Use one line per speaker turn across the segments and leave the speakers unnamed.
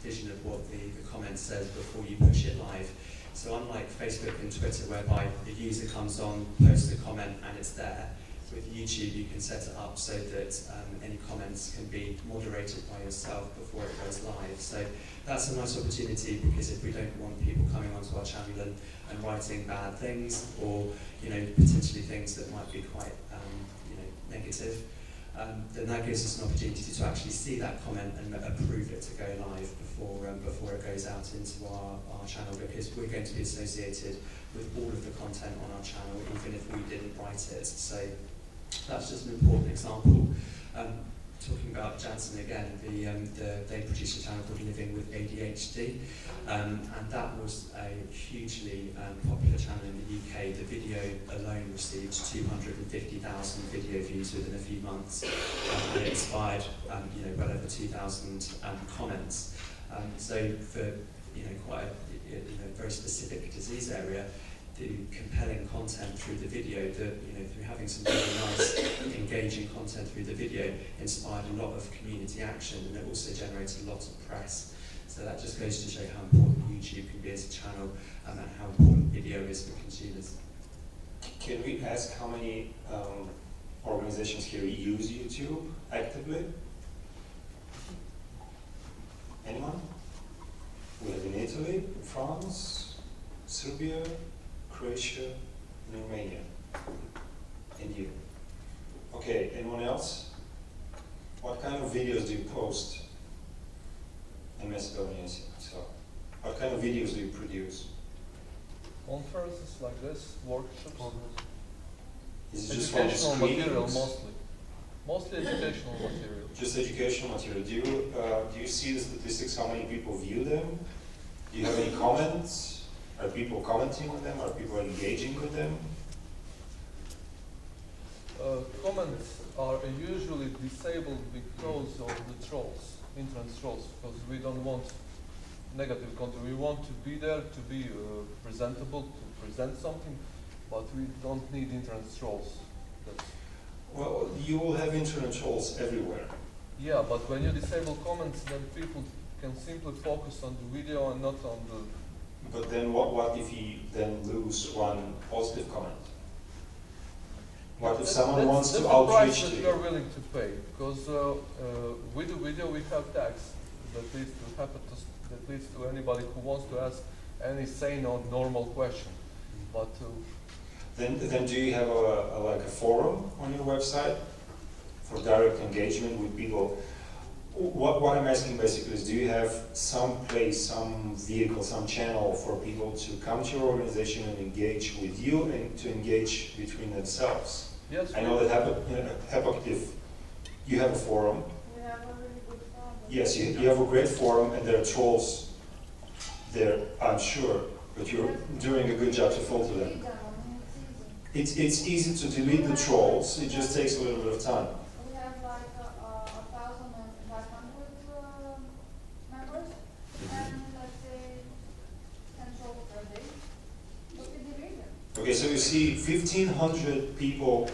vision of what the comment says before you push it live. So unlike Facebook and Twitter, whereby the user comes on, posts a comment, and it's there, with YouTube you can set it up so that any comments can be moderated by yourself before it goes live. So that's a nice opportunity, because if we don't want people coming onto our channel and writing bad things, or potentially things that might be quite negative, then that gives us an opportunity to actually see that comment and approve it to go live before it goes out into our channel, because we're going to be associated with all of the content on our channel, even if we didn't write it. So that's just an important example. Talking about Janssen again, they produced a channel called Living with ADHD, and that was a hugely popular channel in the UK. The video alone received 250,000 video views within a few months, and it inspired well over 2,000 comments. So for quite a very specific disease area, the compelling content through the video, through having some really nice, engaging content through the video, inspired a lot of community action, and it also generated a lot of press. So that just goes to show how important YouTube can be as a channel, and how important video is for consumers.
Can we ask how many organizations here use YouTube actively? Anyone? We have in Italy, France, Serbia, Croatia, and Romania. And you. Okay, anyone else? What kind of videos do you post in Macedonia? So, what kind of videos do you produce?
Conferences like this, workshops.
Is it just
educational material mostly. Mostly educational material.
Just educational material. Do you see the statistics, how many people view them? Do you have any comments? Are people commenting on them? Are people engaging with them?
Comments are usually disabled because of the trolls, internet trolls, because we don't want negative content. We want to be there to be presentable, to present something, but we don't need internet trolls.
Well, you will have internet trolls everywhere.
Yeah, but when you disable comments, then people can simply focus on the video and not on the...
But then what if you then lose one positive comment? What if someone wants to outreach to you?
That's the price that you're willing to pay, because with the video we have tags that leads to Hepatitis, that leads to anybody who wants to ask any sane or normal question. But
then do you have like a forum on your website for direct engagement with people? What I'm asking basically is, do you have some place, some vehicle, some channel for people to come to your organization and engage with you, and to engage between themselves?
Yes.
I know that Hepatitis, you have a forum.
We have a really good forum.
Yes, you have a great forum, and there are trolls there, I'm sure, but you're doing a good job to filter them. It's easy to delete the trolls, it just takes a little bit of time.
We have like 1,500 members, and let's say 10 trolls per day. But we delete them.
Okay, so you see 1,500 people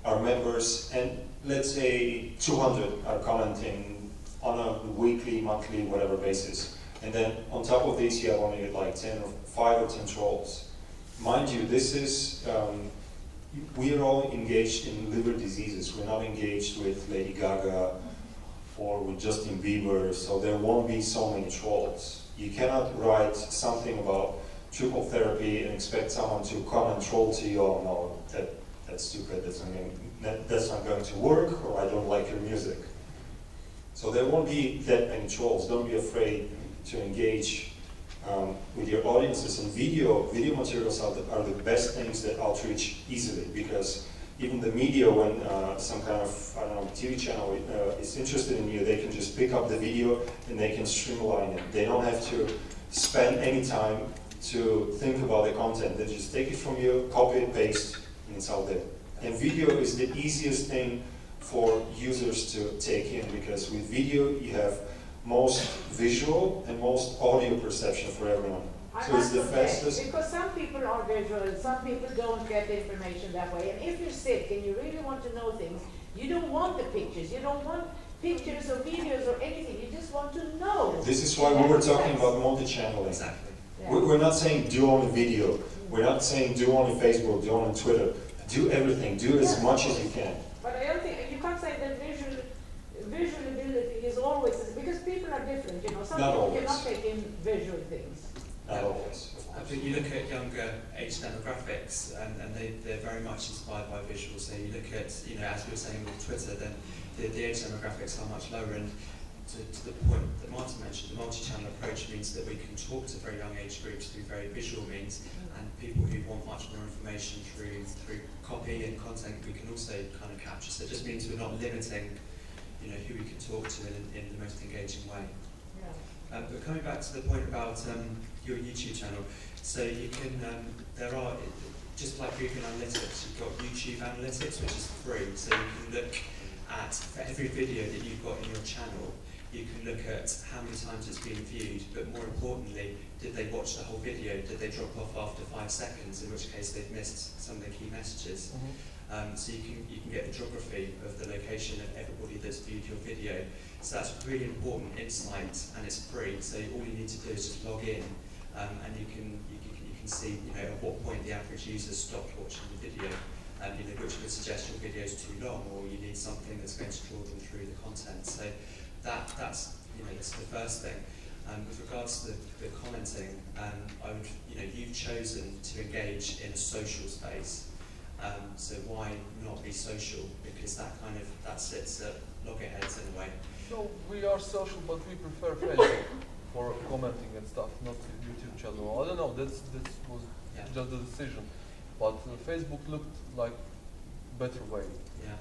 are members, and let's say 200 are commenting on a weekly, monthly, whatever basis. And then on top of this, you have only like 5 or 10 trolls. Mind you, this is, we are all engaged in liver diseases. We're not engaged with Lady Gaga or with Justin Bieber, so there won't be so many trolls. You cannot write something about triple therapy and expect someone to come and troll to you, oh no, that's stupid, that's not going to work, or I don't like your music. So there won't be that many trolls. Don't be afraid to engage with your audiences, and video materials are the best things that outreach easily, because even the media, when some kind of, I don't know, TV channel is interested in you, they can just pick up the video and they can streamline it. They don't have to spend any time to think about the content. They just take it from you, copy and paste, and it's out there. And video is the easiest thing for users to take in, because with video you have most visual and most audio perception for everyone. So it's the fastest.
Because some people are visual and some people don't get the information that way. And if you're sick and you really want to know things, you don't want the pictures. You don't want pictures or videos or anything. You just want to know
This is why we were talking about multi-channeling.
Exactly.
Yeah.
We're not saying do only video. We're not saying do only Facebook, do only Twitter. Do everything. Do as much as you can.
But I don't think, you can't say that visualability is always, because people are different, you know. Some
Not
people
always.
cannot take in visual things.
Not always.
I think you look at younger age demographics, and they're very much inspired by visuals. So you look at, you know, as we were saying with Twitter, then the age demographics are much lower. And to the point that Martin mentioned, the multi-channel approach means that we can talk to very young age groups through very visual means, and people who want much more information through copy and content we can also kind of capture. So it just means we're not limiting, you know, who we can talk to in the most engaging way.
Yeah.
But coming back to the point about your YouTube channel, so you can, there are, just like Google Analytics, you've got YouTube Analytics, which is free, so you can look at, for every video that you've got in your channel, you can look at how many times it's been viewed, but more importantly, did they watch the whole video? Did they drop off after 5 seconds, in which case they've missed some of the key messages? So you can get the geography of the location of everybody that's viewed your video. So that's really important insight, and it's free. So all you need to do is just log in, and you can see, you know, at what point the average user stopped watching the video, you know, which would suggest your video is too long, or you need something that's going to draw them through the content. So that's, you know, that's the first thing. With regards to the commenting, I would, you know, you've chosen to engage in a social space. So why not be social? Because that sits at loggerheads in a way.
So we are social, but we prefer Facebook for commenting and stuff, not YouTube channel. I don't know. This was just the decision, but Facebook looked like better way.
Yeah,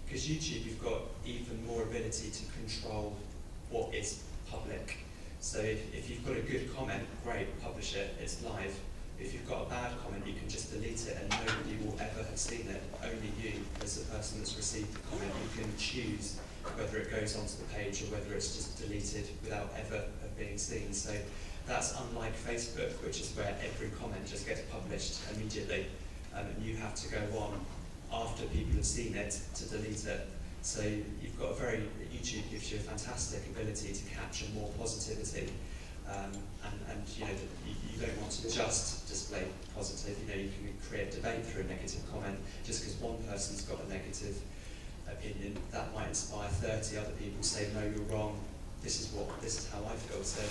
because YouTube, you've got even more ability to control what is public. So if you've got a good comment, great, publish it. It's live. If you've got a bad comment, you can just delete it and nobody will ever have seen it. Only you, as the person that's received the comment, you can choose whether it goes onto the page or whether it's just deleted without ever being seen. So that's unlike Facebook, which is where every comment just gets published immediately, and you have to go on after people have seen it to delete it. So you've got YouTube gives you a fantastic ability to capture more positivity. And you know, you don't want to just display positive. You know, you can create debate through a negative comment. Just because one person's got a negative opinion, that might inspire 30 other people to say, no, you're wrong. This is how I feel. So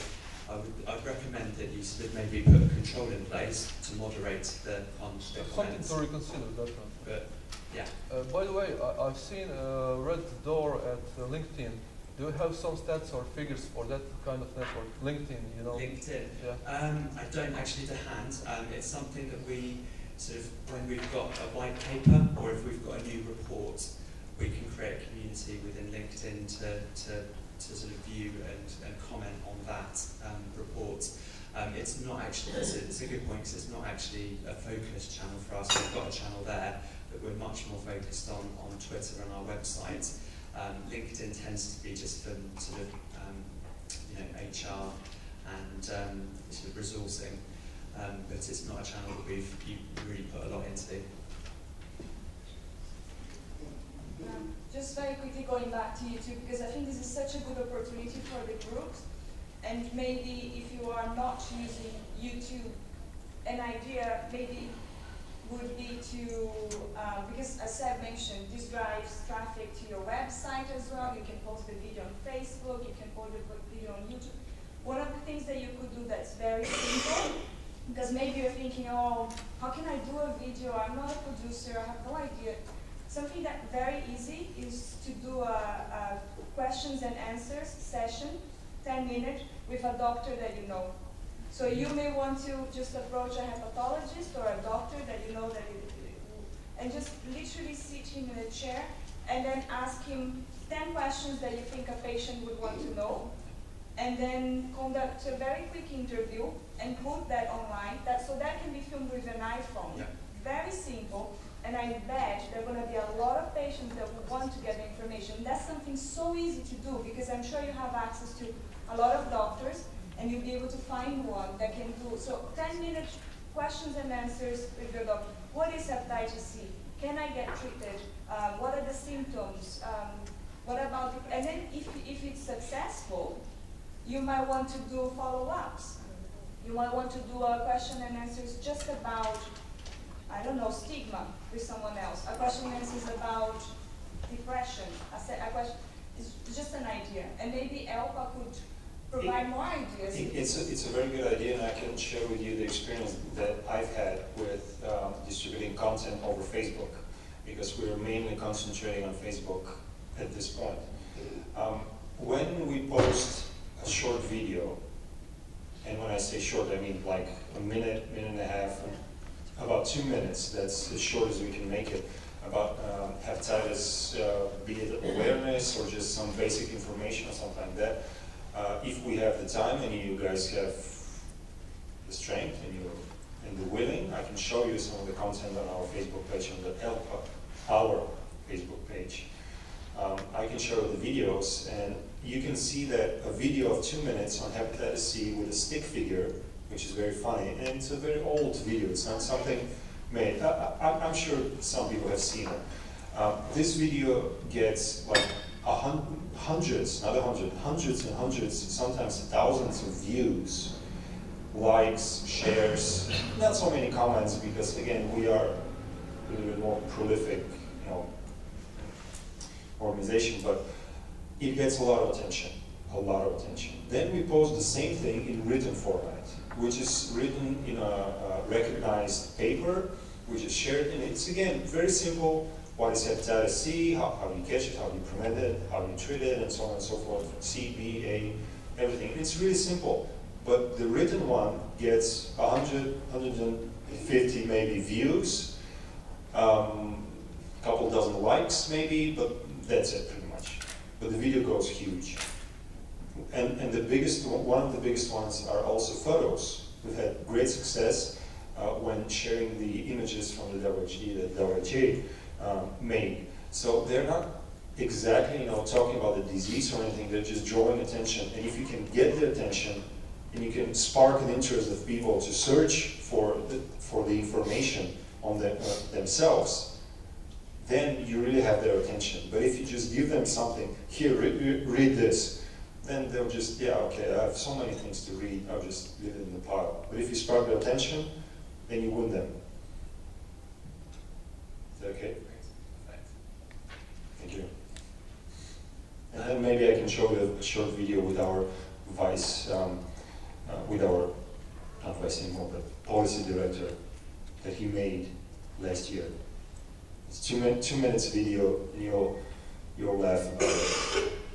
I'd recommend that you sort of maybe put a control in place to moderate the comments.
Something to reconsider, definitely.
But yeah.
By the way, I've seen Red Door at LinkedIn. Do you have some stats or figures for that kind of network? LinkedIn, you know?
LinkedIn?
Yeah.
I don't actually to hand. It's something that we sort of, when we've got a white paper or if we've got a new report, we can create a community within LinkedIn to sort of view and comment on that report. It's not actually, it's a good point because it's not actually a focused channel for us. We've got a channel there, but we're much more focused on Twitter and our website. LinkedIn tends to be just for sort of you know, HR and sort of resourcing, but it's not a channel that we've really put a lot into.
Just very quickly going back to YouTube, because I think this is such a good opportunity for the groups, and maybe if you are not using YouTube, an idea maybe would be to, because as Seb mentioned, this drives traffic to your website as well. You can post the video on Facebook, you can post the video on YouTube. One of the things that you could do that's very simple, because maybe you're thinking, oh, how can I do a video? I'm not a producer, I have no idea. Something that's very easy is to do a questions and answers session, 10 minutes, with a doctor that you know. So you may want to just approach a hepatologist or a doctor that you know and just literally sit him in a chair and then ask him 10 questions that you think a patient would want to know, and then conduct a very quick interview and put that online. So that can be filmed with an iPhone. Yeah. Very simple, and I bet there are going to be a lot of patients that will want to get the information. That's something so easy to do because I'm sure you have access to a lot of doctors, and you'll be able to find one that can do, so 10-minute questions and answers with your doctor. What is hepatitis C? Can I get treated? What are the symptoms? What about, and then if it's successful, You might want to do follow-ups. You might want to do a question and answers just about, I don't know, stigma with someone else. A question and answers about depression. A question, it's just an idea. And maybe ELPA could provide more ideas.
It's a very good idea, and I can share with you the experience that I've had with distributing content over Facebook, because we're mainly concentrating on Facebook at this point. When we post a short video, and when I say short, I mean like a minute, minute and a half, about 2 minutes, that's as short as we can make it, about hepatitis, be it awareness or just some basic information or something like that. If we have the time and you guys have the strength and the willing, I can show you some of the content on our Facebook page, on the ELPA, our Facebook page. I can show the videos, and you can see that a video of 2 minutes on hepatitis C with a stick figure, which is very funny, and it's a very old video, it's not something made. I'm sure some people have seen it. This video gets like hundreds, not 100, hundreds and hundreds, sometimes thousands of views, likes, shares, not so many comments, because again, we are a little bit more prolific, organization, but it gets a lot of attention, a lot of attention. Then we post the same thing in written format, which is written in a recognized paper, which is shared, and it's again very simple. What is hepatitis C? How do you catch it? How do you prevent it? How do you treat it? And so on and so forth. C, B, A, everything. It's really simple. But the written one gets 100, 150 maybe views, couple dozen likes maybe, but that's it pretty much. But the video goes huge. And the biggest one of the biggest ones are also photos. We've had great success when sharing the images from the WHD that WHA made. So they're not exactly talking about the disease or anything, they're just drawing attention. And if you can get their attention and you can spark an interest of people to search for the information on themselves, then you really have their attention. But if you just give them something, here, read this, then they'll just, yeah, okay, I have so many things to read, I'll just leave it in the pile. But if you spark their attention, then you win them. Is that okay? Thank you. And then maybe I can show you a short video with our vice, not vice anymore, but policy director that he made last year. It's 2 minutes video, and you'll laugh about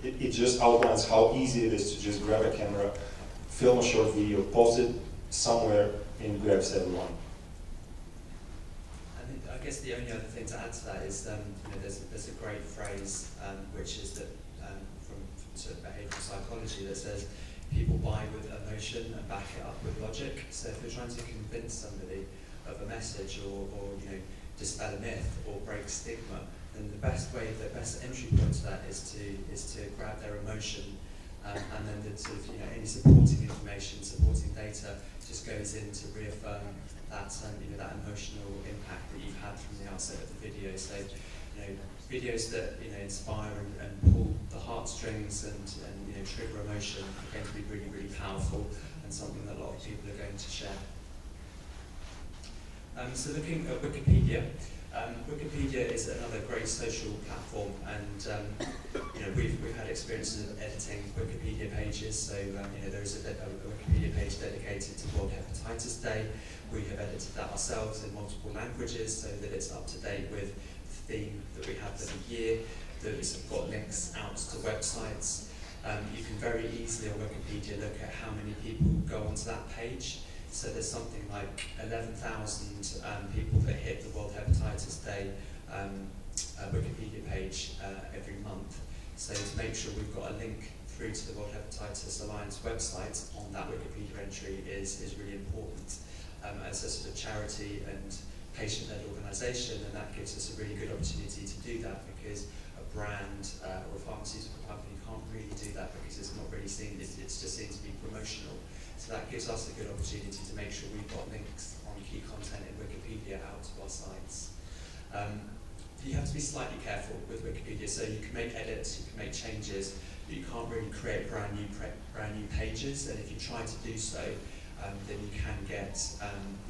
it. It just outlines how easy it is to just grab a camera, film a short video, post it somewhere, and it grabs everyone.
I guess the only other thing to add to that is there's a great phrase which is that from sort of behavioural psychology that says people buy with emotion and back it up with logic. So if you're trying to convince somebody of a message or dispel a myth or break stigma, then the best entry point to that is to grab their emotion, and then the sort of any supporting information, supporting data just goes in to reaffirm that that emotional impact that you've had from the outset of the video. So videos that inspire and pull the heartstrings and trigger emotion are going to be really, really powerful and something that a lot of people are going to share. So looking at Wikipedia, Wikipedia is another great social platform, and we've had experiences of editing Wikipedia pages. So there is a Wikipedia page dedicated to World Hepatitis Day. We have edited that ourselves in multiple languages so that it's up to date with the theme that we have for the year. That it's got links out to websites. You can very easily on Wikipedia look at how many people go onto that page. So there's something like 11,000 people that hit the World Hepatitis Day Wikipedia page every month. So to make sure we've got a link through to the World Hepatitis Alliance website on that Wikipedia entry is really important as a sort of charity and patient-led organisation, and that gives us a really good opportunity to do that, because a brand or a pharmaceutical company can't really do that because it's not really seen, it's just seen to be promotional. So that gives us a good opportunity to make sure we've got links on key content in Wikipedia out to our sites. You have to be slightly careful with Wikipedia, so you can make edits, you can make changes, you can't really create brand new pages, and if you try to do so, then you can get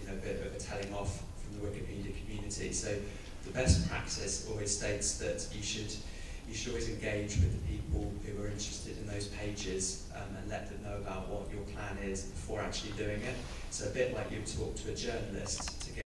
a bit of a telling off from the Wikipedia community. So the best practice always states that you should always engage with the people who are interested in those pages and let them know about what your plan is before actually doing it. So a bit like you would talk to a journalist to get